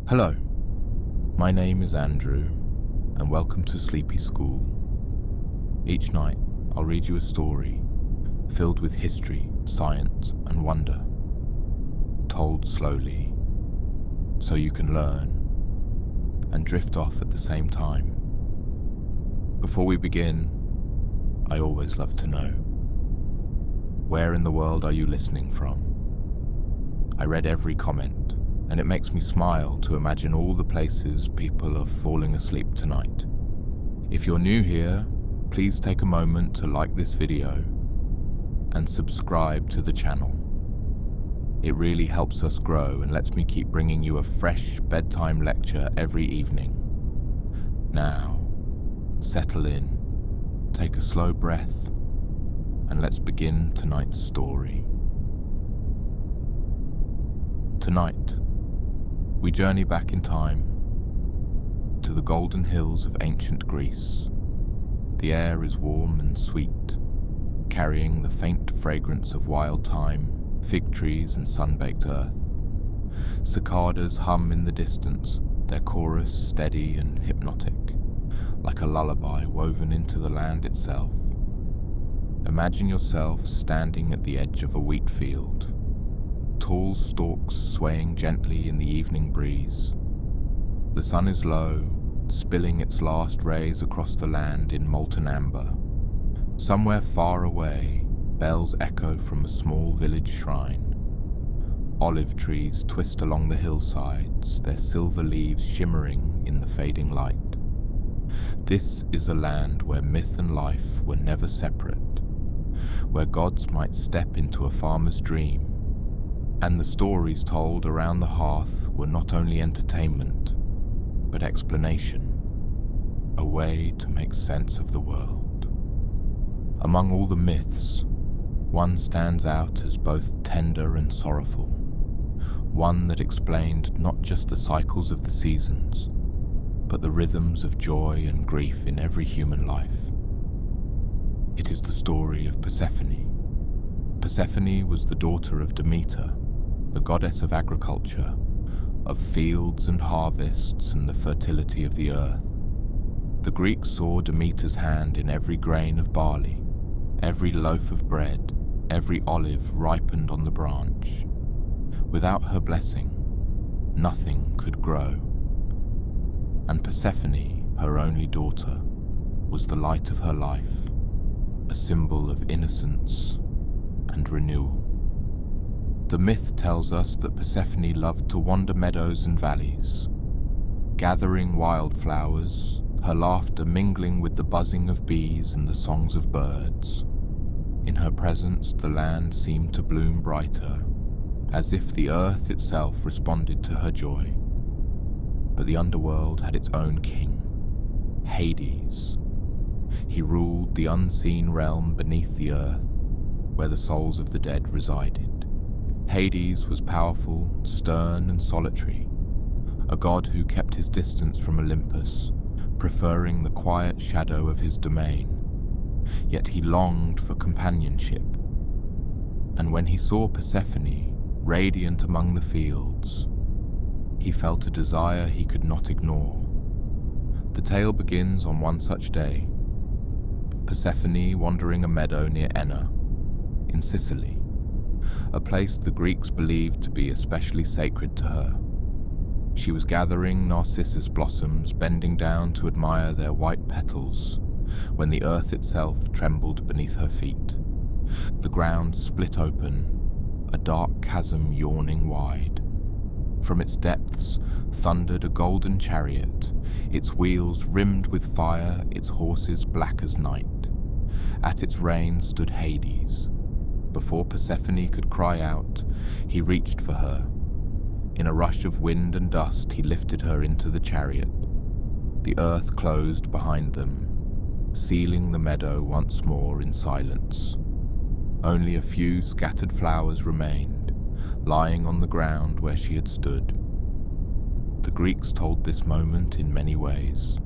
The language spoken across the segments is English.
Hello, my name is Andrew, and welcome to Sleepy School. Each night, I'll read you a story filled with history, science, and wonder, told slowly, so you can learn and drift off at the same time. Before we begin, I always love to know, where in the world are you listening from? I read every comment, and it makes me smile to imagine all the places people are falling asleep tonight. If you're new here, please take a moment to like this video and subscribe to the channel. It really helps us grow and lets me keep bringing you a fresh bedtime lecture every evening. Now, settle in, take a slow breath, and let's begin tonight's story. Tonight, we journey back in time to the golden hills of ancient Greece. The air is warm and sweet, carrying the faint fragrance of wild thyme, fig trees and sun-baked earth. Cicadas hum in the distance, their chorus steady and hypnotic, like a lullaby woven into the land itself. Imagine yourself standing at the edge of a wheat field, tall stalks swaying gently in the evening breeze. The sun is low, spilling its last rays across the land in molten amber. Somewhere far away, bells echo from a small village shrine. Olive trees twist along the hillsides, their silver leaves shimmering in the fading light. This is a land where myth and life were never separate, where gods might step into a farmer's dream, and the stories told around the hearth were not only entertainment, but explanation, a way to make sense of the world. Among all the myths, one stands out as both tender and sorrowful, one that explained not just the cycles of the seasons, but the rhythms of joy and grief in every human life. It is the story of Persephone. Persephone was the daughter of Demeter, the goddess of agriculture, of fields and harvests and the fertility of the earth. The Greeks saw Demeter's hand in every grain of barley, every loaf of bread, every olive ripened on the branch. Without her blessing, nothing could grow. And Persephone, her only daughter, was the light of her life, a symbol of innocence and renewal. The myth tells us that Persephone loved to wander meadows and valleys, gathering wildflowers, her laughter mingling with the buzzing of bees and the songs of birds. In her presence, the land seemed to bloom brighter, as if the earth itself responded to her joy. But the underworld had its own king, Hades. He ruled the unseen realm beneath the earth, where the souls of the dead resided. Hades was powerful, stern, and solitary, a god who kept his distance from Olympus, preferring the quiet shadow of his domain. Yet he longed for companionship, and when he saw Persephone radiant among the fields, he felt a desire he could not ignore. The tale begins on one such day, Persephone wandering a meadow near Enna, in Sicily, a place the Greeks believed to be especially sacred to her. She was gathering narcissus blossoms, bending down to admire their white petals, when the earth itself trembled beneath her feet. The ground split open, a dark chasm yawning wide. From its depths thundered a golden chariot, its wheels rimmed with fire, its horses black as night. At its reins stood Hades. Before Persephone could cry out, he reached for her. In a rush of wind and dust, he lifted her into the chariot. The earth closed behind them, sealing the meadow once more in silence. Only a few scattered flowers remained, lying on the ground where she had stood. The Greeks told this moment in many ways.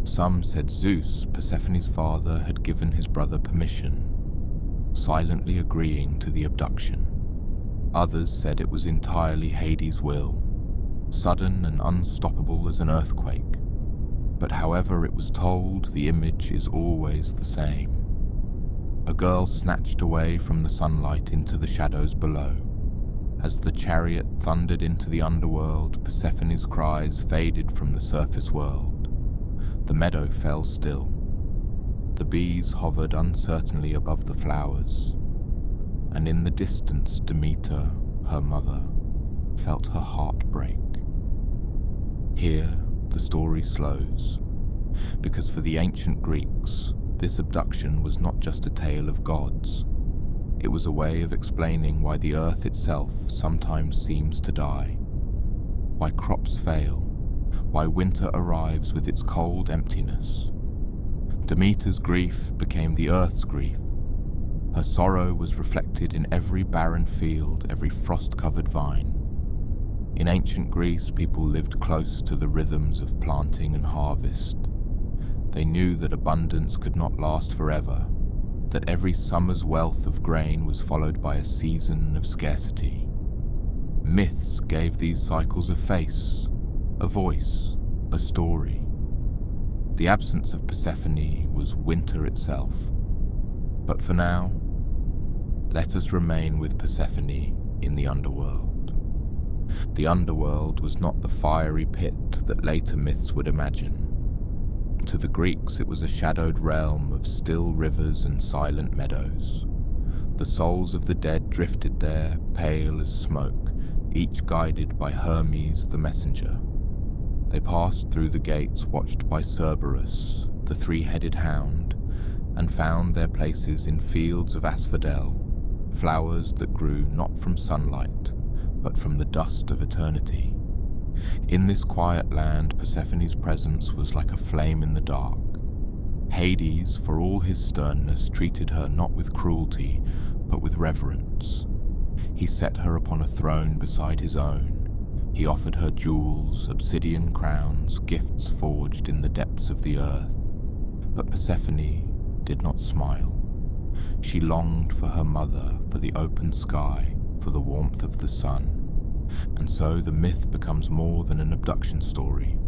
Some said Zeus, Persephone's father, had given his brother permission, silently agreeing to the abduction. Others said it was entirely Hades' will, sudden and unstoppable as an earthquake. But however it was told, the image is always the same. A girl snatched away from the sunlight into the shadows below. As the chariot thundered into the underworld, Persephone's cries faded from the surface world. The meadow fell still. The bees hovered uncertainly above the flowers, and in the distance Demeter, her mother, felt her heart break. Here the story slows, because for the ancient Greeks, this abduction was not just a tale of gods. It was a way of explaining why the earth itself sometimes seems to die, why crops fail, why winter arrives with its cold emptiness. Demeter's grief became the earth's grief. Her sorrow was reflected in every barren field, every frost-covered vine. In ancient Greece, people lived close to the rhythms of planting and harvest. They knew that abundance could not last forever, that every summer's wealth of grain was followed by a season of scarcity. Myths gave these cycles a face, a voice, a story. The absence of Persephone was winter itself. But for now, let us remain with Persephone in the underworld. The underworld was not the fiery pit that later myths would imagine. To the Greeks, it was a shadowed realm of still rivers and silent meadows. The souls of the dead drifted there, pale as smoke, each guided by Hermes the messenger. They passed through the gates watched by Cerberus, the three-headed hound, and found their places in fields of asphodel, flowers that grew not from sunlight, but from the dust of eternity. In this quiet land, Persephone's presence was like a flame in the dark. Hades, for all his sternness, treated her not with cruelty, but with reverence. He set her upon a throne beside his own. He offered her jewels, obsidian crowns, gifts forged in the depths of the earth. But Persephone did not smile. She longed for her mother, for the open sky, for the warmth of the sun. And so the myth becomes more than an abduction story.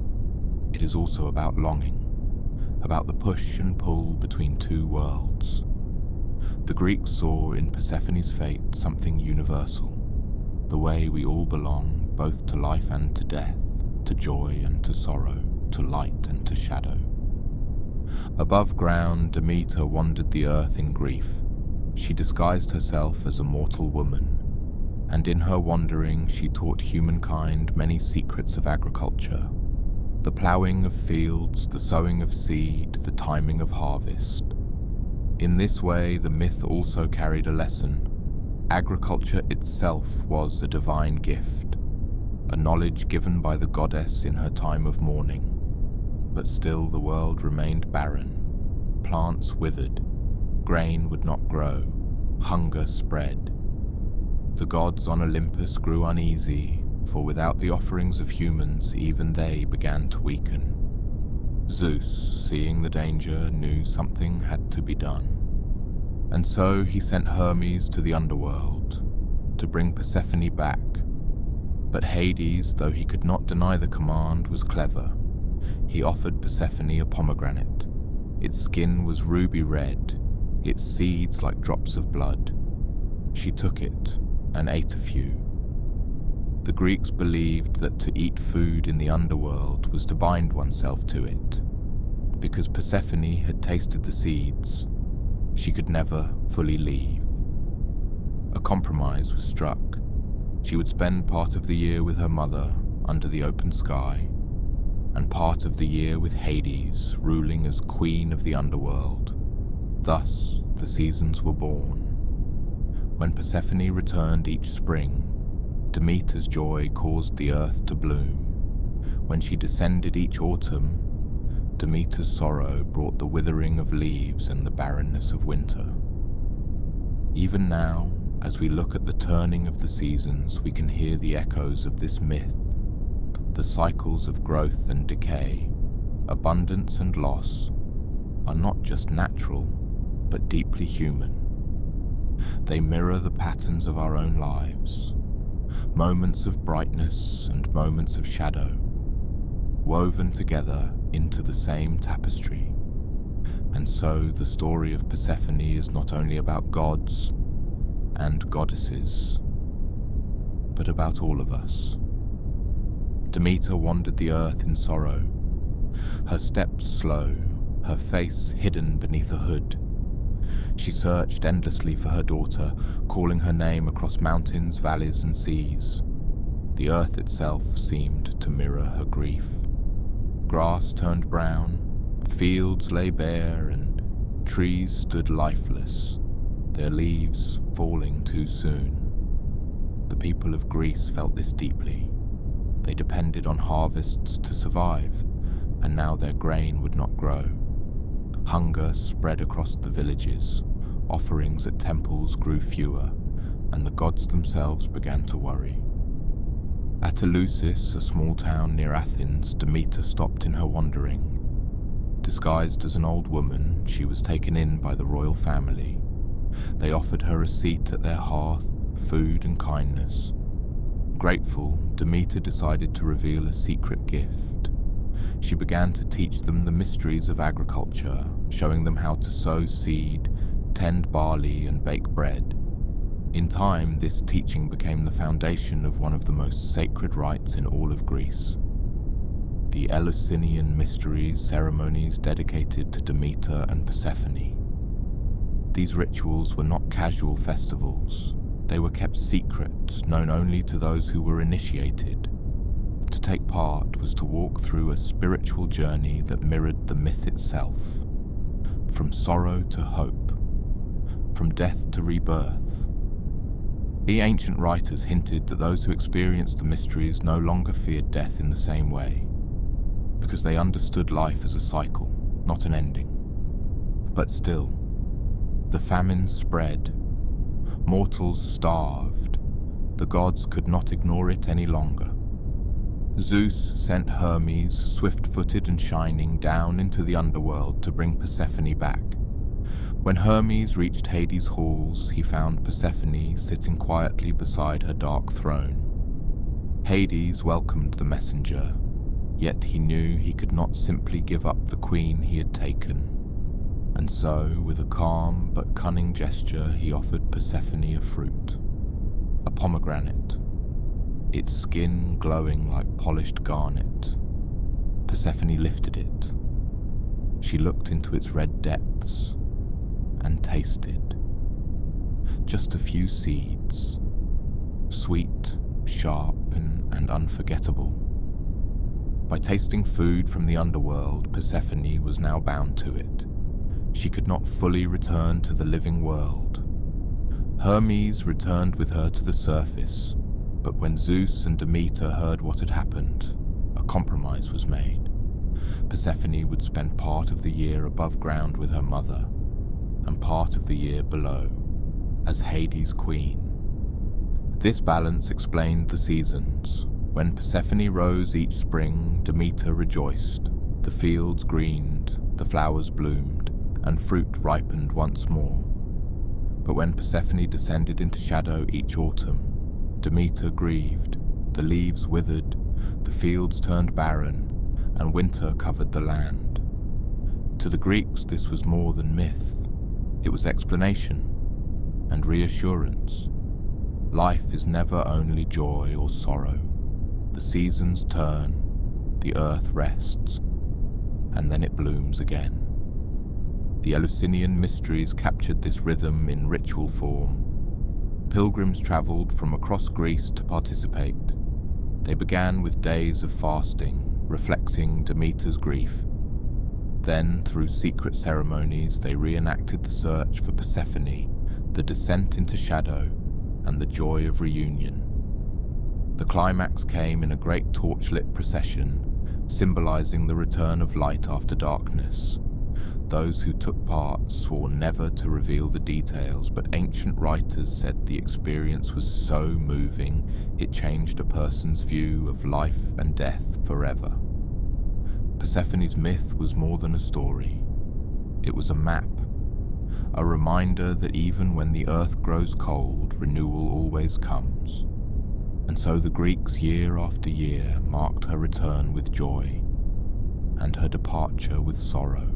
It is also about longing, about the push and pull between two worlds. The Greeks saw in Persephone's fate something universal, the way we all belong both to life and to death, to joy and to sorrow, to light and to shadow. Above ground, Demeter wandered the earth in grief. She disguised herself as a mortal woman, and in her wandering she taught humankind many secrets of agriculture. The ploughing of fields, the sowing of seed, the timing of harvest. In this way, the myth also carried a lesson. Agriculture itself was a divine gift, a knowledge given by the goddess in her time of mourning. But still the world remained barren. Plants withered, grain would not grow, hunger spread. The gods on Olympus grew uneasy, for without the offerings of humans, even they began to weaken. Zeus, seeing the danger, knew something had to be done. And so he sent Hermes to the underworld, to bring Persephone back. But Hades, though he could not deny the command, was clever. He offered Persephone a pomegranate. Its skin was ruby red, its seeds like drops of blood. She took it and ate a few. The Greeks believed that to eat food in the underworld was to bind oneself to it. Because Persephone had tasted the seeds, she could never fully leave. A compromise was struck. She would spend part of the year with her mother under the open sky, and part of the year with Hades, ruling as queen of the underworld. Thus the seasons were born. When Persephone returned each spring, Demeter's joy caused the earth to bloom. When she descended each autumn, Demeter's sorrow brought the withering of leaves and the barrenness of winter. Even now, as we look at the turning of the seasons, we can hear the echoes of this myth. The cycles of growth and decay, abundance and loss, are not just natural, but deeply human. They mirror the patterns of our own lives. moments of brightness and moments of shadow, woven together into the same tapestry. And so the story of Persephone is not only about gods and goddesses, but about all of us. Demeter wandered the earth in sorrow, her steps slow, her face hidden beneath a hood. She searched endlessly for her daughter, calling her name across mountains, valleys, and seas. The earth itself seemed to mirror her grief. Grass turned brown, fields lay bare, and trees stood lifeless, their leaves falling too soon. The people of Greece felt this deeply. They depended on harvests to survive, and now their grain would not grow. Hunger spread across the villages, offerings at temples grew fewer, and the gods themselves began to worry. At Eleusis, a small town near Athens, Demeter stopped in her wandering. Disguised as an old woman, she was taken in by the royal family. They offered her a seat at their hearth, food and kindness. Grateful, Demeter decided to reveal a secret gift. She began to teach them the mysteries of agriculture, showing them how to sow seed, tend barley, and bake bread. In time, this teaching became the foundation of one of the most sacred rites in all of Greece. The Eleusinian mysteries, ceremonies dedicated to Demeter and Persephone. These rituals were not casual festivals. They were kept secret, known only to those who were initiated. To take part was to walk through a spiritual journey that mirrored the myth itself. From sorrow to hope, from death to rebirth. The ancient writers hinted that those who experienced the mysteries no longer feared death in the same way, because they understood life as a cycle, not an ending. But still, the famine spread. Mortals starved. The gods could not ignore it any longer. Zeus sent Hermes, swift-footed and shining, down into the underworld to bring Persephone back. When Hermes reached Hades' halls, he found Persephone sitting quietly beside her dark throne. Hades welcomed the messenger, yet he knew he could not simply give up the queen he had taken. And so, with a calm but cunning gesture, he offered Persephone a fruit, a pomegranate, its skin glowing like polished garnet. Persephone lifted it. She looked into its red depths and tasted. Just a few seeds, sweet, sharp, and unforgettable. By tasting food from the underworld, Persephone was now bound to it. She could not fully return to the living world. Hermes returned with her to the surface, but when Zeus and Demeter heard what had happened, a compromise was made. Persephone would spend part of the year above ground with her mother, and part of the year below, as Hades' queen. This balance explained the seasons. When Persephone rose each spring, Demeter rejoiced. The fields greened, the flowers bloomed, and fruit ripened once more. But when Persephone descended into shadow each autumn, Demeter grieved. The leaves withered, the fields turned barren, and winter covered the land. To the Greeks, this was more than myth. It was explanation and reassurance. Life is never only joy or sorrow. The seasons turn, the earth rests, and then it blooms again. The Eleusinian mysteries captured this rhythm in ritual form. Pilgrims traveled from across Greece to participate. They began with days of fasting, reflecting Demeter's grief. Then, through secret ceremonies, they reenacted the search for Persephone, the descent into shadow, and the joy of reunion. The climax came in a great torchlit procession, symbolizing the return of light after darkness. Those who took part swore never to reveal the details, but ancient writers said the experience was so moving it changed a person's view of life and death forever. Persephone's myth was more than a story. It was a map, a reminder that even when the earth grows cold, renewal always comes. And so the Greeks year after year marked her return with joy and her departure with sorrow.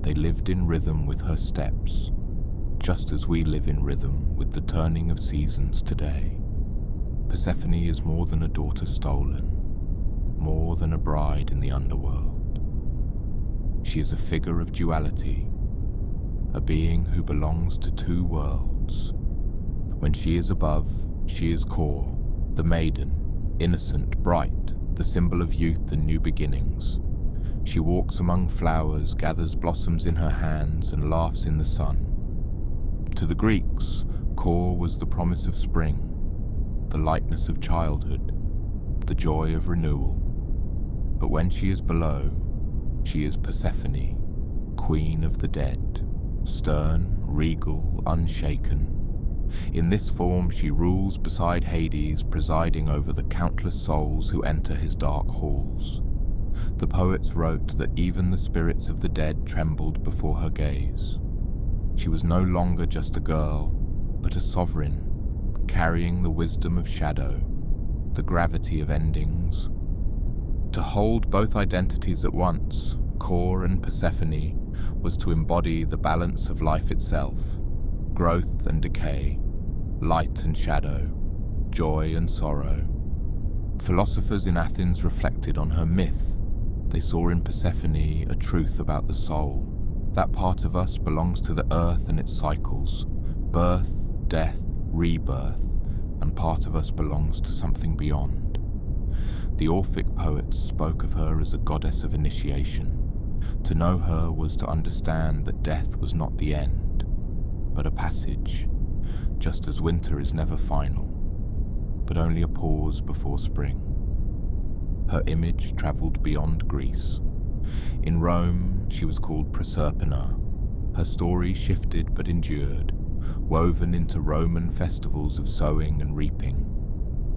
They lived in rhythm with her steps, just as we live in rhythm with the turning of seasons today. Persephone is more than a daughter stolen, more than a bride in the underworld. She is a figure of duality, a being who belongs to two worlds. When she is above, she is core, the maiden, innocent, bright, the symbol of youth and new beginnings. She walks among flowers, gathers blossoms in her hands, and laughs in the sun. To the Greeks, core was the promise of spring, the lightness of childhood, the joy of renewal. But when she is below, she is Persephone, queen of the dead, stern, regal, unshaken. In this form she rules beside Hades, presiding over the countless souls who enter his dark halls. The poets wrote that even the spirits of the dead trembled before her gaze. She was no longer just a girl, but a sovereign, carrying the wisdom of shadow, the gravity of endings. To hold both identities at once, core and Persephone, was to embody the balance of life itself, growth and decay, light and shadow, joy and sorrow. Philosophers in Athens reflected on her myth. They saw in Persephone a truth about the soul. That part of us belongs to the earth and its cycles, birth, death, rebirth, and part of us belongs to something beyond. The Orphic poets spoke of her as a goddess of initiation. To know her was to understand that death was not the end, but a passage, just as winter is never final, but only a pause before spring. Her image travelled beyond Greece. In Rome, she was called Persephone. Her story shifted but endured, woven into Roman festivals of sowing and reaping.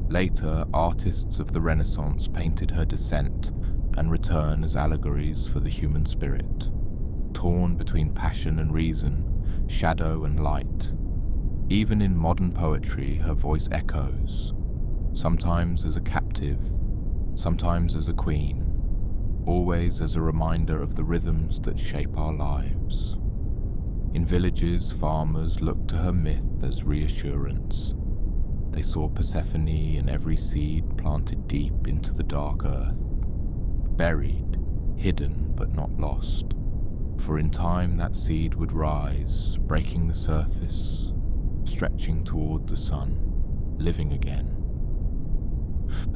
Later, artists of the Renaissance painted her descent and return as allegories for the human spirit, torn between passion and reason, shadow and light. Even in modern poetry, her voice echoes, sometimes as a captive, sometimes as a queen, always as a reminder of the rhythms that shape our lives. In villages, farmers looked to her myth as reassurance. They saw Persephone in every seed planted deep into the dark earth, buried, hidden but not lost. For in time that seed would rise, breaking the surface, stretching toward the sun, living again.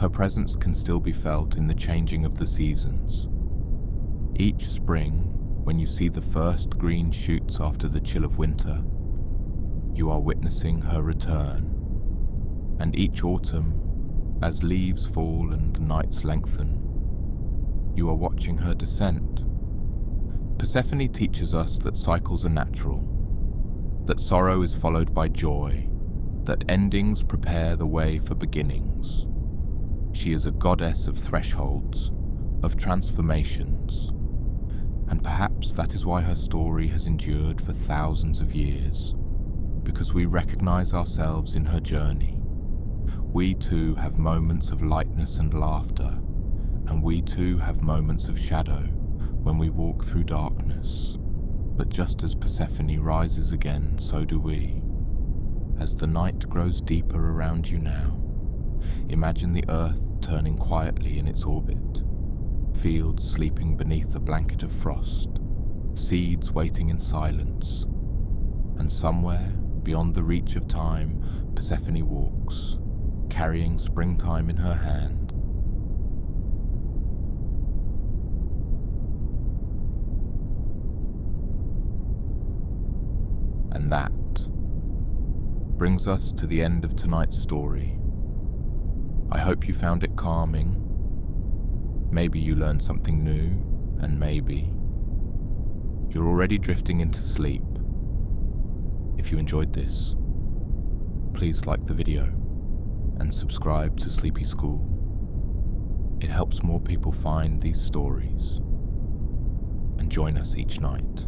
Her presence can still be felt in the changing of the seasons. Each spring, when you see the first green shoots after the chill of winter, you are witnessing her return. And each autumn, as leaves fall and the nights lengthen, you are watching her descent. Persephone teaches us that cycles are natural, that sorrow is followed by joy, that endings prepare the way for beginnings. She is a goddess of thresholds, of transformations, and perhaps that is why her story has endured for thousands of years, because we recognize ourselves in her journey. We too have moments of lightness and laughter, and we too have moments of shadow when we walk through darkness. But just as Persephone rises again, so do we. As the night grows deeper around you now, imagine the earth turning quietly in its orbit, fields sleeping beneath a blanket of frost, seeds waiting in silence, and somewhere beyond the reach of time, Persephone walks, carrying springtime in her hand. And that brings us to the end of tonight's story. I hope you found it calming. Maybe you learned something new, and maybe you're already drifting into sleep. If you enjoyed this, please like the video and subscribe to Sleepy School. It helps more people find these stories and join us each night.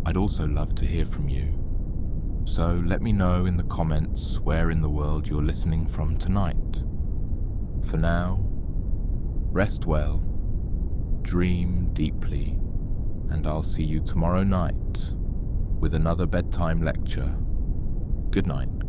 I'd also love to hear from you. So let me know in the comments where in the world you're listening from tonight. For now, rest well, dream deeply, and I'll see you tomorrow night with another bedtime lecture. Good night.